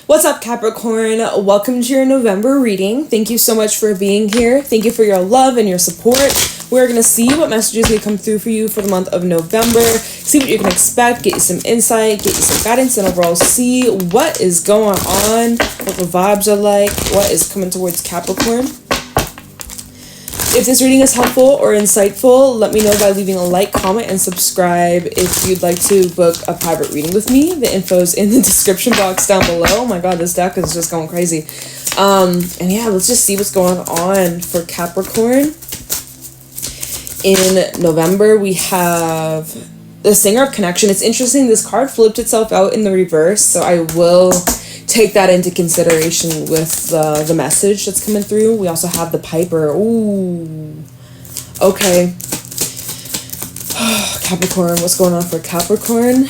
What's up, Capricorn? Welcome to your November reading. Thank you so much for being here. Thank you for your love and your support. We're going to see what messages may come through for you for the month of November. See what you can expect, get you some insight, get you some guidance, and overall see what is going on, what the vibes are like, what is coming towards Capricorn. If this reading is helpful or insightful, let me know by leaving a like, comment, and subscribe. If you'd like to book a private reading with me, the info's in the description box down below. Oh my god, this deck is just going crazy. And yeah, let's just see what's going on for Capricorn. In November, we have the Singer of Connection. It's interesting, this card flipped itself out in the reverse, so I will take that into consideration with the message that's coming through. We also have the Piper. Ooh. Okay. Capricorn, what's going on for Capricorn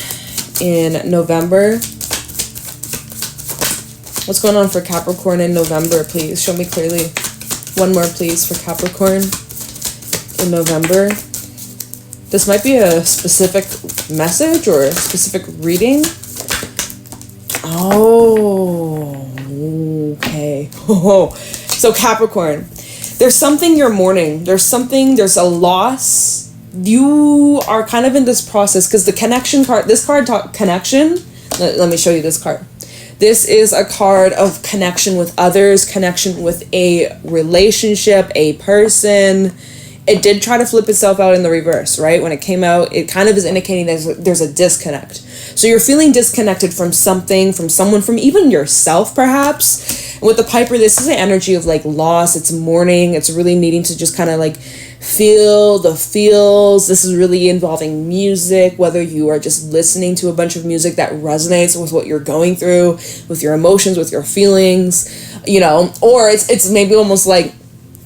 in November? What's going on for Capricorn in November, please? Show me clearly. One more, please, for Capricorn in November. This might be a specific message or a specific reading. Oh, okay. So Capricorn, there's something you're mourning. There's a loss. You are kind of in this process because the connection card, this card connection. Let me show you this card. This is a card of connection with others, connection with a relationship, a person. It did try to flip itself out in the reverse, right? When it came out, it kind of is indicating there's a disconnect. So you're feeling disconnected from something, from someone, from even yourself, perhaps. And with the Piper, this is an energy of like loss. It's mourning. It's really needing to just kind of like feel the feels. This is really involving music, whether you are just listening to a bunch of music that resonates with what you're going through, with your emotions, with your feelings, you know, or it's maybe almost like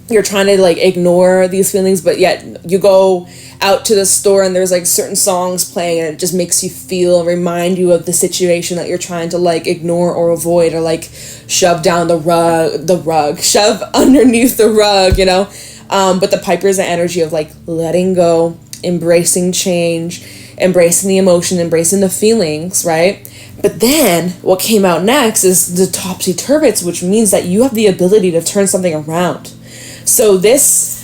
you're trying to like ignore these feelings, but yet you go out to the store and there's like certain songs playing and it just makes you feel, remind you of the situation that you're trying to like ignore or avoid or like shove down the rug, shove underneath the rug, you know? But the Piper is an energy of like letting go, embracing change, embracing the emotion, embracing the feelings, right? But then what came out next is the topsy-turvy, which means that you have the ability to turn something around. So this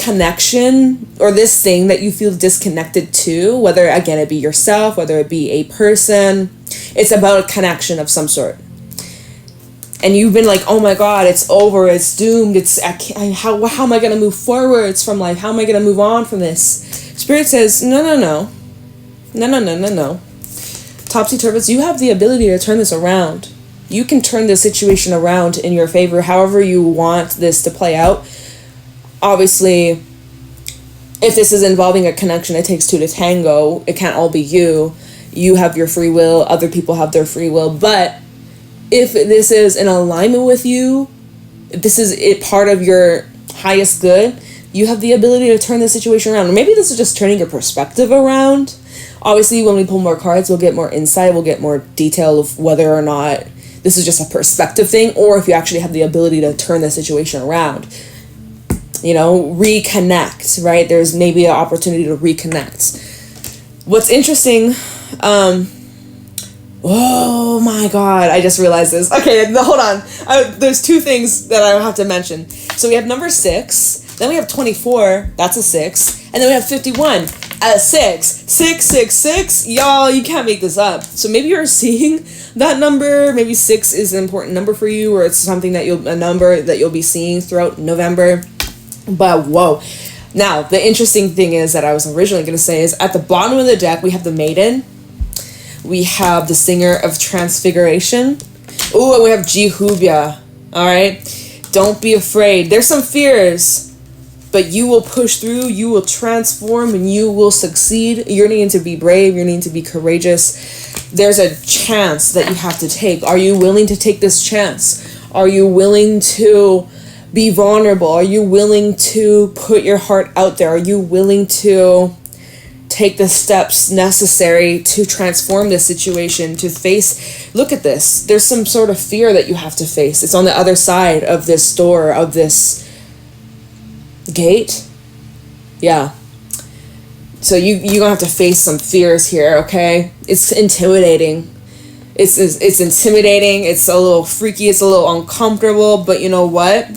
connection or this thing that you feel disconnected to, whether again it be yourself, whether it be a person, it's about a connection of some sort. And you've been like, oh my god, it's over, it's doomed, how am I going to move forwards from life? How am I going to move on from this? Spirit says, no. Topsy-turvy, you have the ability to turn this around. You can turn this situation around in your favor, however you want this to play out. Obviously, if this is involving a connection, it takes two to tango. It can't all be you. You have your free will. Other people have their free will. But if this is in alignment with you, if this is it part of your highest good, you have the ability to turn the situation around. Maybe this is just turning your perspective around. Obviously, when we pull more cards, we'll get more insight. We'll get more detail of whether or not this is just a perspective thing, or if you actually have the ability to turn the situation around. You know, reconnect, right? There's maybe an opportunity to reconnect. What's interesting, oh my god, I just realized this. Okay, hold on. There's two things that I have to mention. So we have number 6, then we have 24, that's a 6, and then we have 51. At 6. Y'all, you can't make this up. So maybe you're seeing that number. Maybe 6 is an important number for you, or it's something that a number that you'll be seeing throughout November. But whoa. Now, the interesting thing is that I was originally going to say is at the bottom of the deck, we have the Maiden. We have the Singer of Transfiguration. Ooh, and we have Jehubia. All right. Don't be afraid. There's some fears, but you will push through, you will transform, and you will succeed. You're needing to be brave, you're needing to be courageous. There's a chance that you have to take. Are you willing to take this chance? Are you willing to be vulnerable? Are you willing to put your heart out there? Are you willing to take the steps necessary to transform this situation, to face, look at this. There's some sort of fear that you have to face. It's on the other side of this door, of this gate. Yeah. So you're gonna have to face some fears here, okay? It's intimidating. It's intimidating, it's a little freaky, it's a little uncomfortable, but you know what?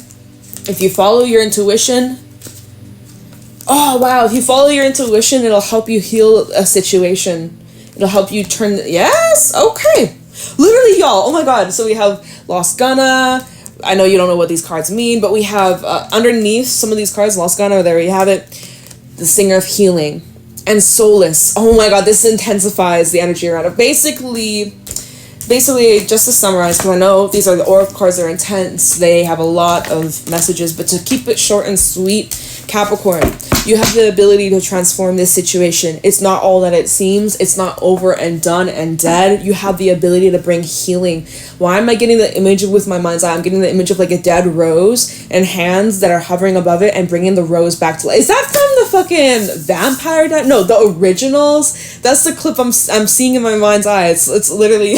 If you follow your intuition, oh wow, if you follow your intuition, it'll help you heal a situation. It'll help you turn, yes, okay. Literally, y'all, oh my god, so we have Lost Gunna. I know you don't know what these cards mean, but we have underneath some of these cards, Lost Gunna, there you have it, the Singer of Healing, and Solace. Oh my god, this intensifies the energy around it. Basically, just to summarize, because I know these are the oracle cards, they're intense, they have a lot of messages, but to keep it short and sweet, Capricorn, you have the ability to transform this situation. It's not all that it seems. It's not over and done and dead. You have the ability to bring healing. Why am I getting the image with my mind's eye? I'm getting the image of like a dead rose and hands that are hovering above it and bringing the rose back to life. Is that from the fucking Vampire Diaries? No, the originals. That's the clip I'm seeing in my mind's eye. It's literally...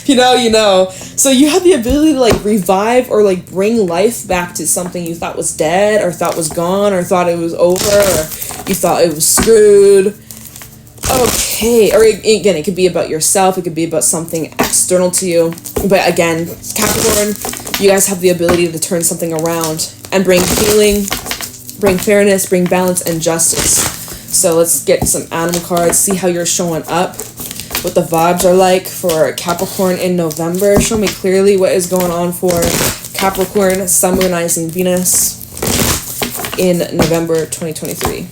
you know. So you have the ability to like revive or like bring life back to something you thought was dead or thought was gone or thought it was over or you thought it was screwed. Okay. Or again, it could be about yourself. It could be about something external to you. But again, Capricorn, you guys have the ability to turn something around and bring healing, bring fairness, bring balance and justice. So let's get some animal cards, see how you're showing up, what the vibes are like for Capricorn in November. Show me clearly what is going on for Capricorn, Sun, Moon, Rising, Venus in November 2023.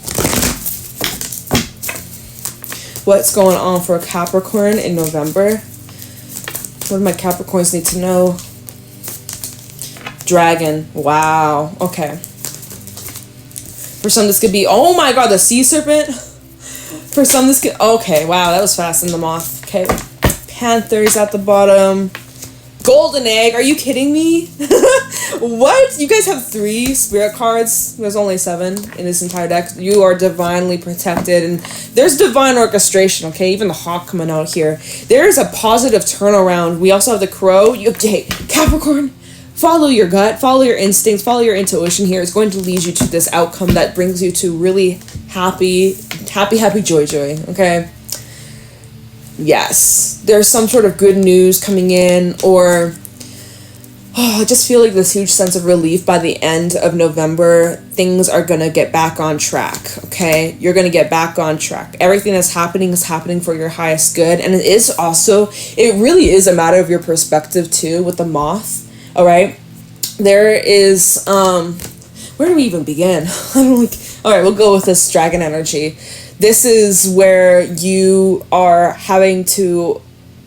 What's going on for Capricorn in November? What do my Capricorns need to know? Dragon. Wow. Okay. For some, this could be, oh my god, the sea serpent. For some, this could, okay, wow, that was fast. And the moth. Okay. Panther's at the bottom. Golden egg. Are you kidding me? What? You guys have 3 spirit cards. There's only 7 in this entire deck. You are divinely protected. And there's divine orchestration, okay? Even the hawk coming out here. There's a positive turnaround. We also have the crow. Okay, Capricorn, follow your gut. Follow your instincts. Follow your intuition here. It's going to lead you to this outcome that brings you to really happy, joy, okay? Yes, there's some sort of good news coming in, or I just feel like this huge sense of relief by the end of November. Things are gonna get back on track, okay? You're gonna get back on track. Everything that's happening is happening for your highest good, and it is also, it really is a matter of your perspective too with the moth, all right? There is, where do we even begin? I'm like, all right, we'll go with this dragon energy. This is where you are having to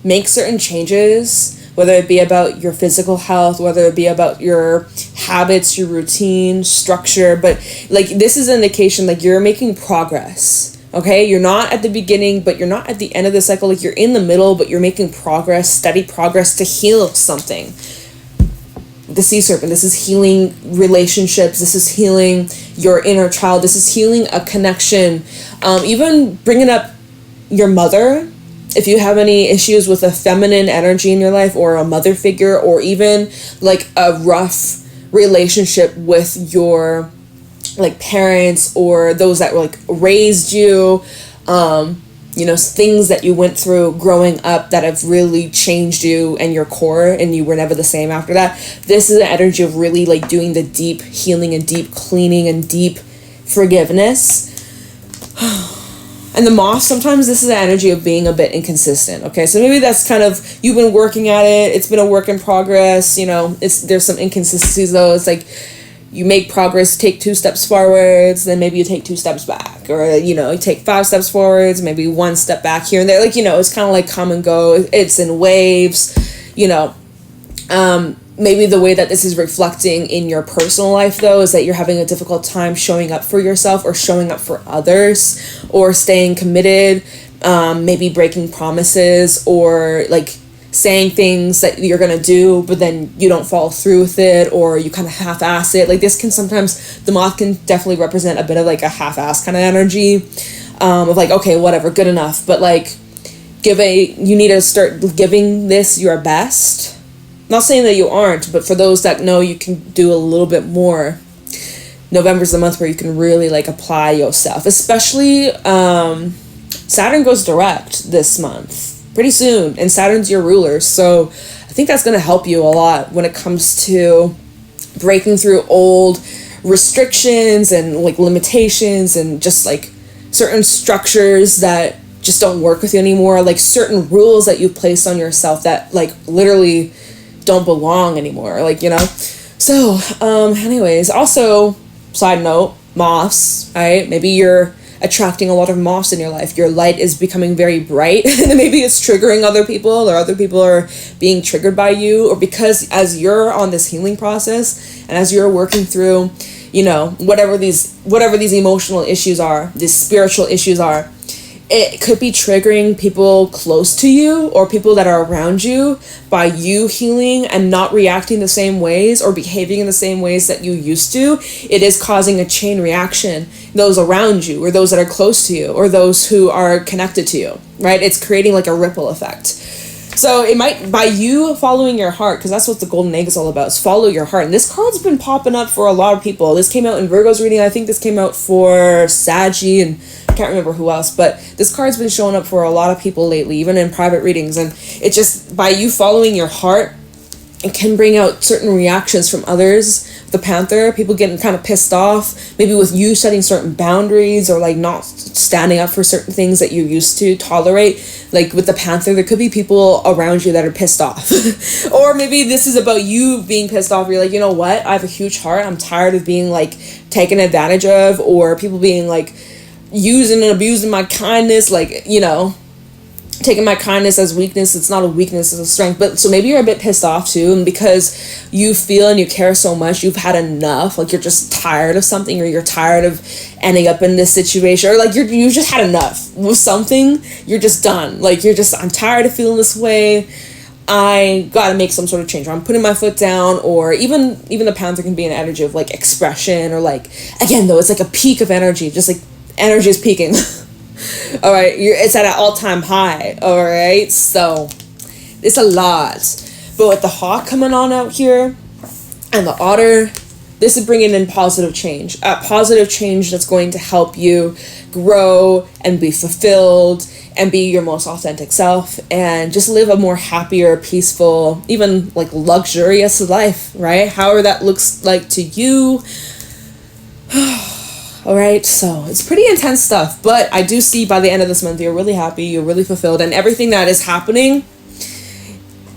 make certain changes, whether it be about your physical health, whether it be about your habits, your routine, structure, but like this is an indication like you're making progress, okay? You're not at the beginning, but you're not at the end of the cycle. Like you're in the middle, but you're making progress, steady progress to heal something. The sea serpent, this is healing relationships, this is healing your inner child, this is healing a connection, even bringing up your mother. If you have any issues with a feminine energy in your life or a mother figure, or even like a rough relationship with your like parents or those that like raised you, you know, things that you went through growing up that have really changed you and your core and you were never the same after that. This is an energy of really like doing the deep healing and deep cleaning and deep forgiveness. And the moth, sometimes this is the energy of being a bit inconsistent, okay? So maybe that's kind of, you've been working at it, it's been a work in progress, you know, there's some inconsistencies though. It's like you make progress, take 2 steps forwards, then maybe you take 2 steps back, or, you know, you take 5 steps forwards, maybe 1 step back here and there. Like, you know, it's kind of like come and go. It's in waves, you know. Maybe the way that this is reflecting in your personal life, though, is that you're having a difficult time showing up for yourself or showing up for others or staying committed, maybe breaking promises or, like, saying things that you're gonna do but then you don't follow through with it, or you kind of half-ass it. Like this can sometimes, the moth can definitely represent a bit of like a half-ass kind of energy, of like, okay, whatever, good enough, but like you need to start giving this your best. Not saying that you aren't, but for those that know you can do a little bit more, November's the month where you can really like apply yourself, especially Saturn goes direct this month. pretty soon, and Saturn's your ruler. So I think that's going to help you a lot when it comes to breaking through old restrictions and like limitations and just like certain structures that just don't work with you anymore, like certain rules that you placed on yourself that like literally don't belong anymore, like, you know. So anyways, also side note, moths, right? Maybe you're attracting a lot of moths in your life. Your light is becoming very bright and maybe it's triggering other people, or other people are being triggered by you, or because as you're on this healing process and as you're working through, you know, whatever these emotional issues are, these spiritual issues are, it could be triggering people close to you or people that are around you by you healing and not reacting the same ways or behaving in the same ways that you used to. It is causing a chain reaction, those around you or those that are close to you or those who are connected to you, right? It's creating like a ripple effect. So it might, by you following your heart, because that's what the golden egg is all about, is follow your heart. And this card's been popping up for a lot of people. This came out in Virgo's reading. I think this came out for Saggy and I can't remember who else. But this card's been showing up for a lot of people lately, even in private readings. And it's just by you following your heart, it can bring out certain reactions from others. The Panther, people getting kind of pissed off, maybe with you setting certain boundaries or like not standing up for certain things that you used to tolerate. Like with the Panther, there could be people around you that are pissed off. Or maybe this is about you being pissed off. You're like, you know what? I have a huge heart. I'm tired of being like taken advantage of, or people being like using and abusing my kindness, like, you know, taking my kindness as weakness. It's not a weakness, it's a strength. But so maybe you're a bit pissed off too, and because you feel and you care so much, you've had enough, like you're just tired of something, or you're tired of ending up in this situation, or like you just had enough with something. You're just done, like you're just, I'm tired of feeling this way, I gotta make some sort of change, or I'm putting my foot down. Or even the Panther can be an energy of like expression, or like, again though, it's like a peak of energy, just like energy is peaking. All right, it's at an all-time high. All right, so it's a lot. But with the Hawk coming on out here and the Otter, this is bringing in positive change. A positive change that's going to help you grow and be fulfilled and be your most authentic self and just live a more happier, peaceful, even like luxurious life, right? However that looks like to you. All right, so it's pretty intense stuff, but I do see by the end of this month, you're really happy, you're really fulfilled, and everything that is happening,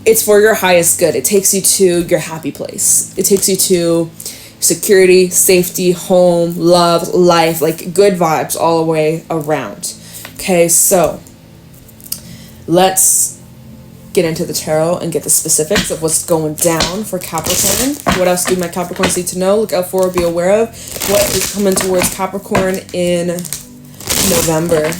it's for your highest good. It takes you to your happy place. It takes you to security, safety, home, love, life, like good vibes all the way around. Okay, so let's get into the tarot and get the specifics of what's going down for Capricorn. What else do my Capricorns need to know, look out for, or be aware of? What is coming towards Capricorn in November?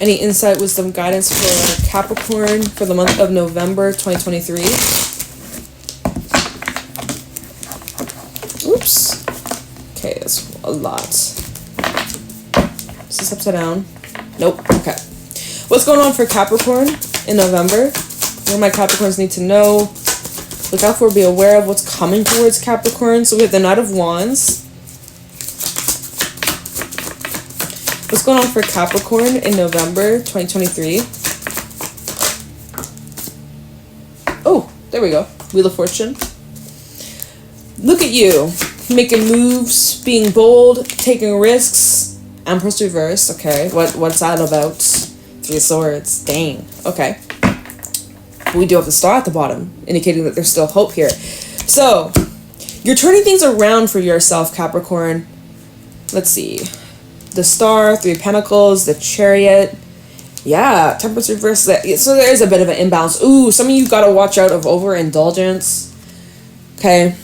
Any insight, wisdom, guidance for Capricorn for the month of November 2023? Oops. Okay, that's a lot. Is this upside down? Nope. Okay. What's going on for Capricorn in November? What my Capricorns need to know. Look out for, be aware of what's coming towards Capricorn. So we have the Knight of Wands. What's going on for Capricorn in November 2023? Oh, there we go. Wheel of Fortune. Look at you. Making moves, being bold, taking risks. Empress reverse, okay. What's that about? Three of Swords, dang. Okay. We do have the Star at the bottom, indicating that there's still hope here. So, you're turning things around for yourself, Capricorn. Let's see. The Star, Three of Pentacles, the Chariot. Yeah, Temperance reverse. So there is a bit of an imbalance. Ooh, some of you gotta watch out of overindulgence. Okay.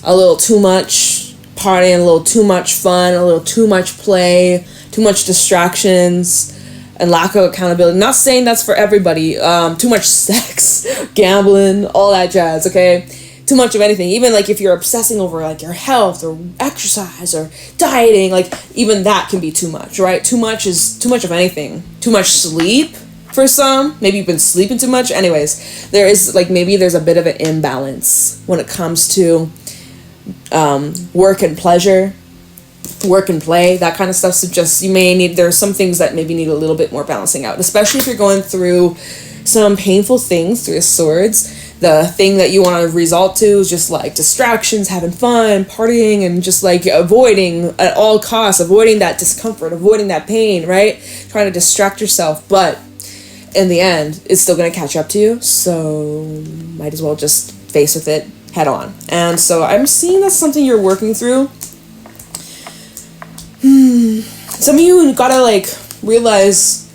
A little too much partying, a little too much fun, a little too much play, too much distractions, and lack of accountability. Not saying that's for everybody. Too much sex, gambling, all that jazz, okay? Too much of anything. Even like if you're obsessing over like your health or exercise or dieting, like even that can be too much, right? Too much is too much of anything. Too much sleep for some. Maybe you've been sleeping too much. Anyways, there is like maybe there's a bit of an imbalance when it comes to work and pleasure. work and play, that kind of stuff. So just, you may need, there's some things that maybe need a little bit more balancing out, especially if you're going through some painful things, Three of Swords. The thing that you want to resort to is just like distractions, having fun, partying, and just like avoiding at all costs, avoiding that discomfort, avoiding that pain, right? Trying to distract yourself. But in the end, it's still going to catch up to you. So might as well just face with it head on. And so I'm seeing that's something you're working through. Some of you gotta like realize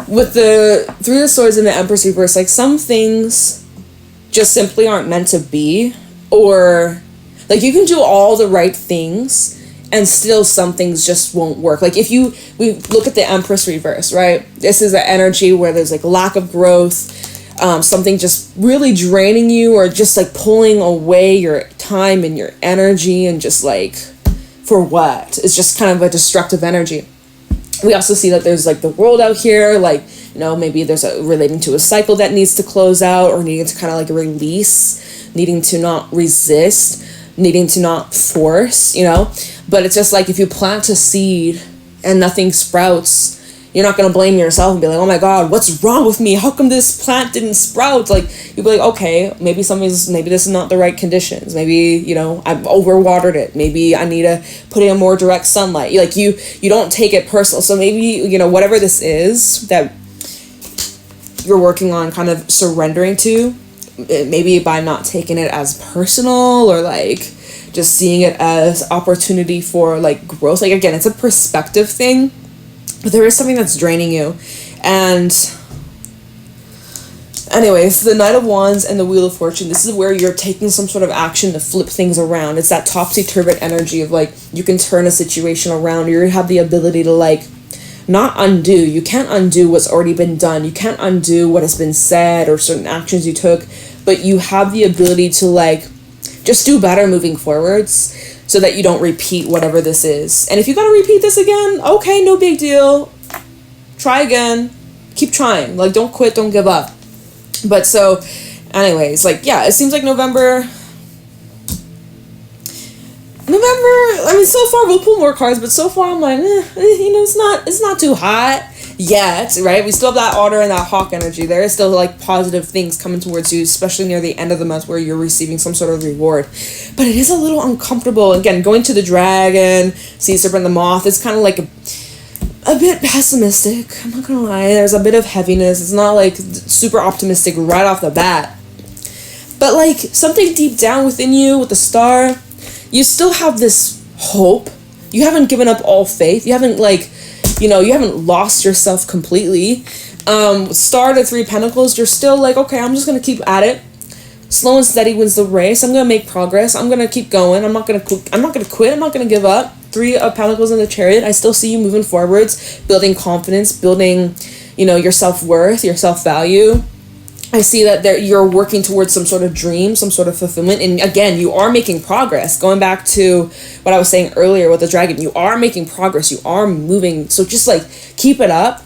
with the Three of Swords and the Empress reverse, like some things just simply aren't meant to be, or like you can do all the right things and still some things just won't work. Like if we look at the Empress reverse, right? This is an energy where there's like lack of growth, something just really draining you or just like pulling away your time and your energy, and just like for what? It's just kind of a destructive energy. We also see that there's like the world out here, like, you know, maybe there's relating to a cycle that needs to close out, or needing to kind of like release, needing to not resist, needing to not force, you know. But it's just like if you plant a seed and nothing sprouts, you're not going to blame yourself and be like, oh my God, what's wrong with me? How come this plant didn't sprout? Like, you'll be like, okay, maybe this is not the right conditions. Maybe, you know, I've overwatered it. Maybe I need to put in more direct sunlight. Like you don't take it personal. So maybe, you know, whatever this is that you're working on kind of surrendering to, maybe by not taking it as personal, or like just seeing it as opportunity for like growth. Like, again, it's a perspective thing. But there is something that's draining you. And anyways, the Knight of Wands and the Wheel of Fortune, this is where you're taking some sort of action to flip things around. It's that topsy-turvy energy of like, you can turn a situation around. You have the ability to like, not undo. You can't undo what's already been done. You can't undo what has been said or certain actions you took. But you have the ability to like, just do better moving forwards, so that you don't repeat whatever this is. And if you gotta repeat this again, okay, no big deal. Try again. Keep trying. Like, don't quit, don't give up. But so, anyways, like, yeah, it seems like November, I mean, so far, we'll pull more cards, but so far I'm like, you know, it's not too hot yet, right? We still have that otter and that hawk energy. There is still like positive things coming towards you, especially near the end of the month where you're receiving some sort of reward. But it is a little uncomfortable. Again, going to the dragon, sea serpent, the moth, it's kind of like a bit pessimistic. I'm not gonna lie. There's a bit of heaviness. It's not like super optimistic right off the bat. But like something deep down within you with the star, you still have this hope. You haven't given up all faith. You haven't like, you know, you haven't lost yourself completely. Star to Three Pentacles, you're still like, okay, I'm just going to keep at it. Slow and steady wins the race. I'm going to make progress. I'm going to keep going. I'm not going to quit. I'm not going to give up. Three of Pentacles in the Chariot. I still see you moving forwards, building confidence, building, you know, your self-worth, your self-value. I see that you're working towards some sort of dream, some sort of fulfillment. And again, you are making progress. Going back to what I was saying earlier with the dragon, you are making progress. You are moving. So just like, keep it up.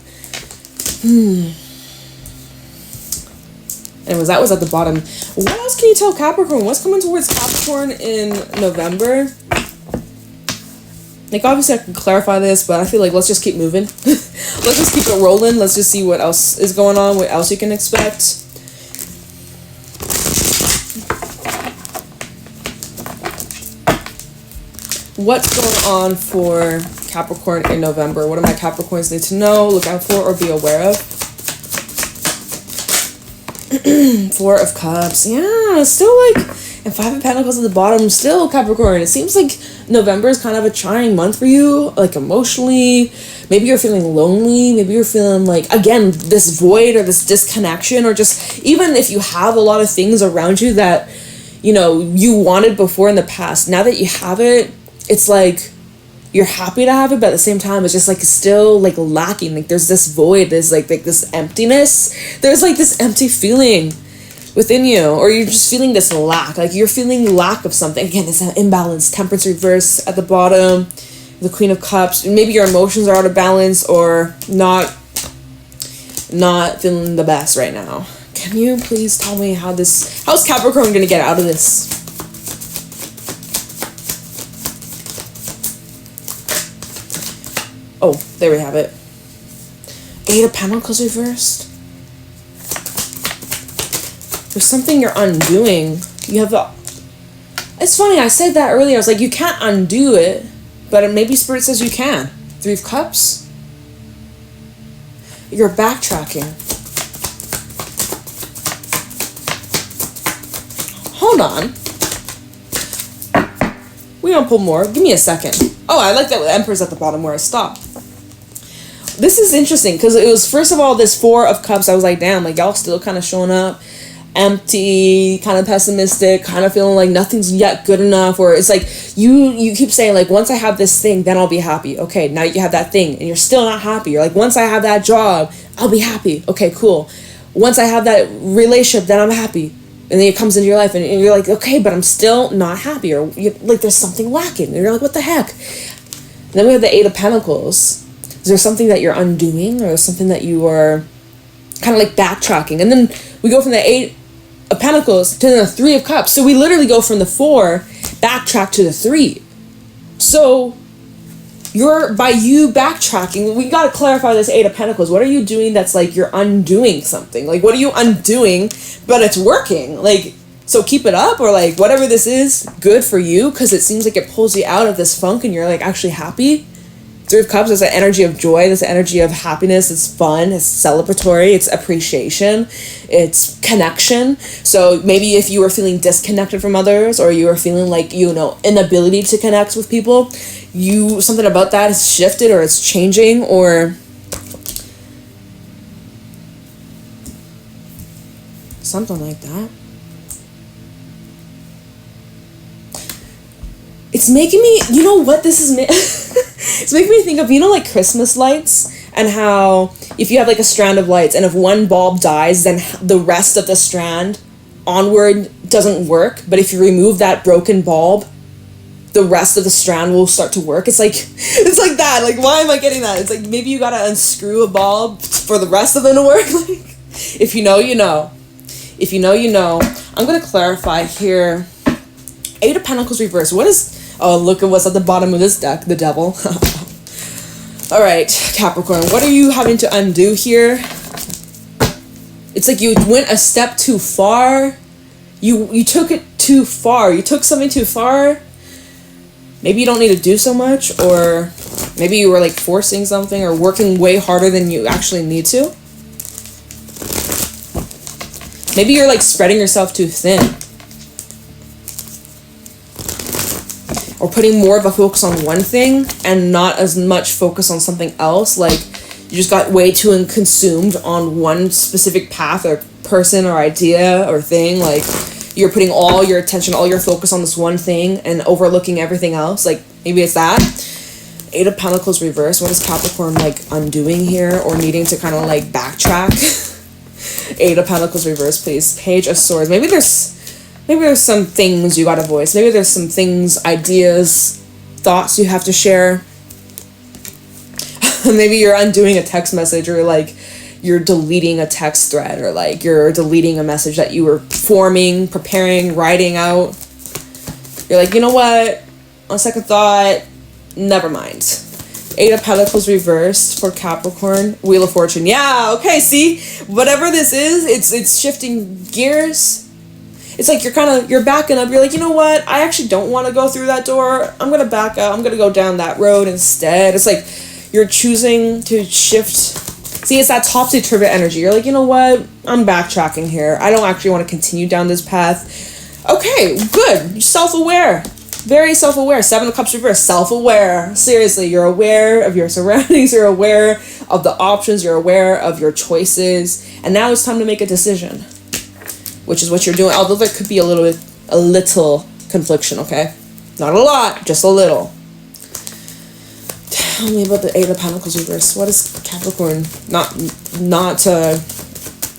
Anyways, that was at the bottom. What else can you tell Capricorn? What's coming towards Capricorn in November? Like, obviously I can clarify this, but I feel like let's just keep moving. Let's just keep it rolling. Let's just see what else is going on, what else you can expect. What's going on for Capricorn in November? What do my Capricorns need to know, look out for, or be aware of? Four of Cups. Yeah, still like, and Five of Pentacles at the bottom. Still, Capricorn. It seems like November is kind of a trying month for you, like emotionally. Maybe you're feeling lonely. Maybe you're feeling like, again, this void or this disconnection, or just even if you have a lot of things around you that, you know, you wanted before in the past. Now that you have it, it's like you're happy to have it, but at the same time it's just like still like lacking. Like there's this void, there's like this emptiness, there's like this empty feeling within you, or you're just feeling this lack, like you're feeling lack of something. Again, it's an imbalance. Temperance reverse at the bottom, the Queen of Cups. Maybe your emotions are out of balance, or not feeling the best right now. Can you please tell me how's Capricorn gonna get out of this? Oh, there we have it. Eight of Pentacles reversed. There's something you're undoing. You have the... It's funny, I said that earlier. I was like, you can't undo it. But maybe Spirit says you can. Three of Cups. You're backtracking. Hold on. We're gonna pull more. Give me a second. Oh, I like that with Emperor's at the bottom where I stopped. This is interesting because it was, first of all, this Four of Cups. I was like, damn, like y'all still kind of showing up empty, kind of pessimistic, kind of feeling like nothing's yet good enough. Or it's like you keep saying like, once I have this thing, then I'll be happy. Okay, now you have that thing and you're still not happy. You're like, once I have that job, I'll be happy. Okay, cool. Once I have that relationship, then I'm happy. And then it comes into your life and you're like, okay, but I'm still not happy. Or like there's something lacking. And you're like, what the heck? And then we have the Eight of Pentacles. Is there something that you're undoing, or something that you are kind of like backtracking? And then we go from the Eight of Pentacles to the Three of Cups. So we literally go from the 4 backtrack to the 3. So by you backtracking, we got to clarify this Eight of Pentacles. What are you doing that's like you're undoing something? Like, what are you undoing, but it's working? Like, so keep it up, or like whatever this is, good for you, because it seems like it pulls you out of this funk and you're like actually happy. Three of Cups is an energy of joy, this energy of happiness, it's fun, it's celebratory, it's appreciation, it's connection. So maybe if you were feeling disconnected from others, or you were feeling like, you know, inability to connect with people, something about that has shifted, or it's changing, or something like that. It's making me, you know what this is, it's making me think of, you know, like Christmas lights, and how if you have like a strand of lights and if one bulb dies, then the rest of the strand onward doesn't work. But if you remove that broken bulb, the rest of the strand will start to work. It's like that. Like, why am I getting that? It's like maybe you gotta unscrew a bulb for the rest of them to work. Like, if you know, you know. If you know, you know. I'm gonna clarify here. Eight of Pentacles reversed. What is... Oh, look at what's at the bottom of this deck. The Devil. All right, Capricorn. What are you having to undo here? It's like you went a step too far. You took it too far. You took something too far. Maybe you don't need to do so much. Or maybe you were like forcing something or working way harder than you actually need to. Maybe you're like spreading yourself too thin. Or putting more of a focus on one thing and not as much focus on something else. Like, you just got way too consumed on one specific path or person or idea or thing. Like, you're putting all your attention, all your focus on this one thing and overlooking everything else. Like, maybe it's that. Eight of Pentacles reverse. What is Capricorn, like, undoing here or needing to kind of, like, backtrack? Eight of Pentacles reverse, please. Page of Swords. Maybe there's some things you gotta voice. Maybe there's some things, ideas, thoughts you have to share. Maybe you're undoing a text message, or like you're deleting a text thread, or like you're deleting a message that you were forming, preparing, writing out. You're like, you know what? On second thought, never mind. Eight of Pentacles reversed for Capricorn. Wheel of Fortune. Yeah, okay, see? Whatever this is, it's shifting gears. It's like you're backing up. You're like, you know what? I actually don't want to go through that door. I'm going to back up. I'm going to go down that road instead. It's like you're choosing to shift. See, it's that topsy-turvy energy. You're like, you know what? I'm backtracking here. I don't actually want to continue down this path. Okay, good. Self-aware. Very self-aware. Seven of Cups reverse. Self-aware. Seriously, you're aware of your surroundings. You're aware of the options. You're aware of your choices. And now it's time to make a decision. Which is what you're doing, although there could be a little confliction, okay? Not a lot, just a little. Tell me about the Eight of Pentacles reverse. What is Capricorn?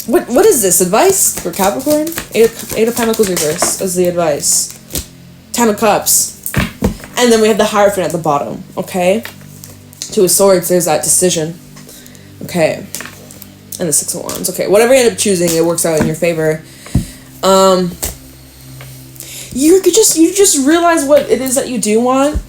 What is this? Advice for Capricorn? Eight of Pentacles reverse as the advice. Ten of Cups. And then we have the Hierophant at the bottom, okay? Two of Swords, there's that decision. Okay. And the Six of Wands. Okay, whatever you end up choosing, it works out in your favor. You just realize what it is that you do want,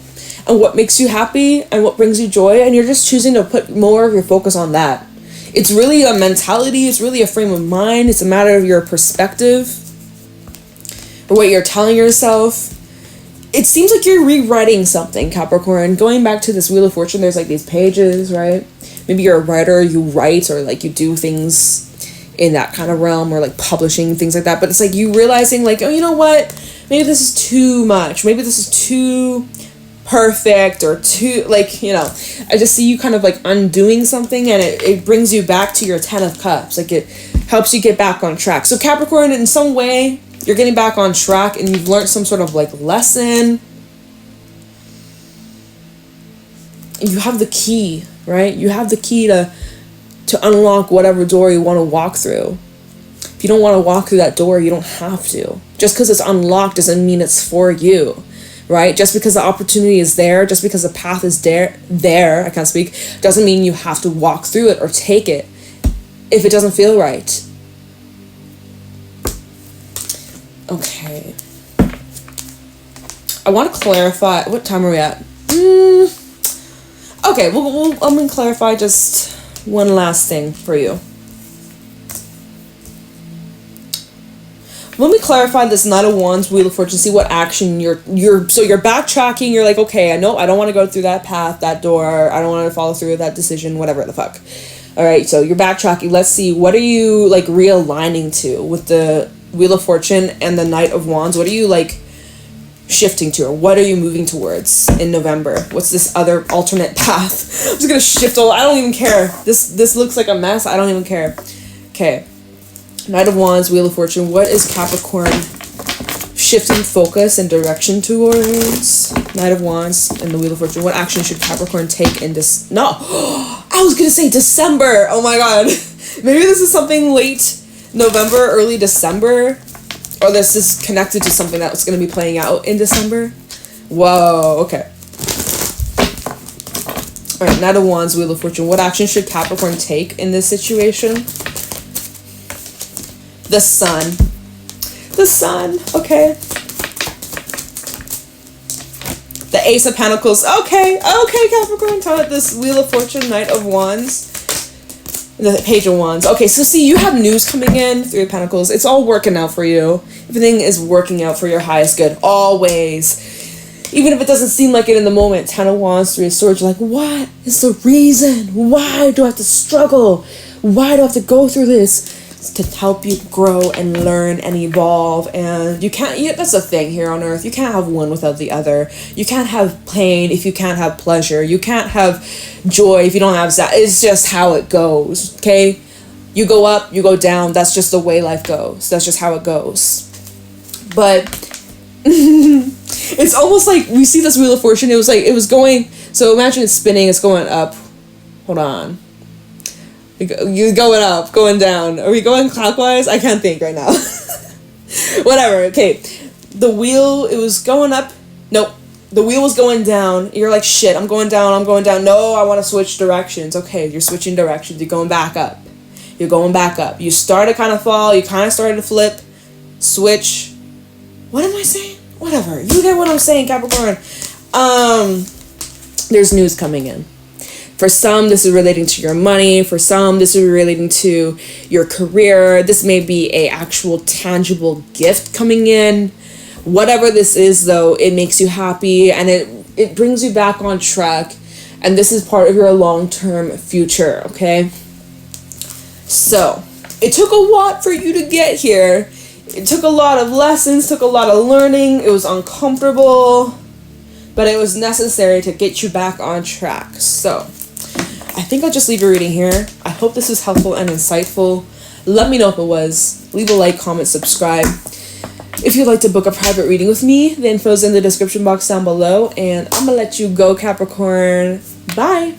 and what makes you happy and what brings you joy, and you're just choosing to put more of your focus on that. It's really a mentality, it's really a frame of mind, it's a matter of your perspective, or what you're telling yourself. It seems like you're rewriting something, Capricorn. Going back to this Wheel of Fortune, there's like these pages, right? Maybe you're a writer, you write, or like you do things in that kind of realm, or like publishing, things like that. But it's like you realizing like, oh, you know what? Maybe this is too much. Maybe this is too perfect, or too, like, you know, I just see you kind of like undoing something, and it brings you back to your 10 of Cups. Like it helps you get back on track. So Capricorn, in some way, you're getting back on track, and you've learned some sort of like lesson. You have the key, right? You have the key to unlock whatever door you want to walk through. If you don't want to walk through that door, you don't have to. Just because it's unlocked doesn't mean it's for you, right? Just because the opportunity is there, just because the path is there, I can't speak, doesn't mean you have to walk through it or take it if it doesn't feel right. Okay. I want to clarify. What time are we at? Okay, I'm going to clarify just one last thing for you. Let me clarify this Knight of Wands, Wheel of Fortune, see what action you're backtracking, you're like, okay, I know I don't want to go through that path, that door, I don't want to follow through with that decision, whatever the fuck. Alright, so you're backtracking. Let's see, what are you like realigning to with the Wheel of Fortune and the Knight of Wands? What are you like shifting to, or what are you moving towards in November? What's this other alternate path? I'm just gonna shift all. I don't even care. This looks like a mess. I don't even care. Okay, Knight of Wands, Wheel of Fortune. What is Capricorn shifting focus and direction towards? Knight of Wands and the Wheel of Fortune. What action should Capricorn take in this? No, I was gonna say December. Oh my god. Maybe this is something late November, early December, or this is connected to something that's going to be playing out in December. Whoa, okay. Alright, Knight of Wands, Wheel of Fortune. What action should Capricorn take in this situation? The Sun. The Sun, okay. The Ace of Pentacles. Okay, Capricorn. Tell it this Wheel of Fortune, Knight of Wands. The Page of Wands. Okay, so see, you have news coming in. Three of Pentacles. It's all working out for you. Everything is working out for your highest good. Always. Even if it doesn't seem like it in the moment. 10 of Wands, 3 of Swords. You're like, what is the reason? Why do I have to struggle? Why do I have to go through this? It's to help you grow and learn and evolve. And you can't, that's the thing here on earth. You can't have one without the other. You can't have pain if you can't have pleasure. You can't have joy if you don't have that. It's just how it goes, okay? You go up, you go down. That's just the way life goes. That's just how it goes. But it's almost like we see this Wheel of Fortune. It was like, it was going, so imagine it's spinning, it's going up. Hold on. You're going up, going down. Are we going clockwise? I can't think right now. Whatever, okay. The wheel, it was going up. Nope. The wheel was going down. You're like, shit, I'm going down, I'm going down. No, I want to switch directions. Okay, you're switching directions. You're going back up. You're going back up. You started kind of fall. You kind of started to flip. Switch. What am I saying? Whatever. You get what I'm saying, Capricorn. There's news coming in. For some, this is relating to your money. For some, this is relating to your career. This may be a actual tangible gift coming in. Whatever this is, though, it makes you happy and it brings you back on track. And this is part of your long-term future, okay? So, it took a lot for you to get here. It took a lot of lessons, took a lot of learning. It was uncomfortable, but it was necessary to get you back on track. So, I think I'll just leave your reading here. I hope this was helpful and insightful. Let me know if it was. Leave a like, comment, subscribe. If you'd like to book a private reading with me, the info's in the description box down below. And I'm going to let you go, Capricorn. Bye.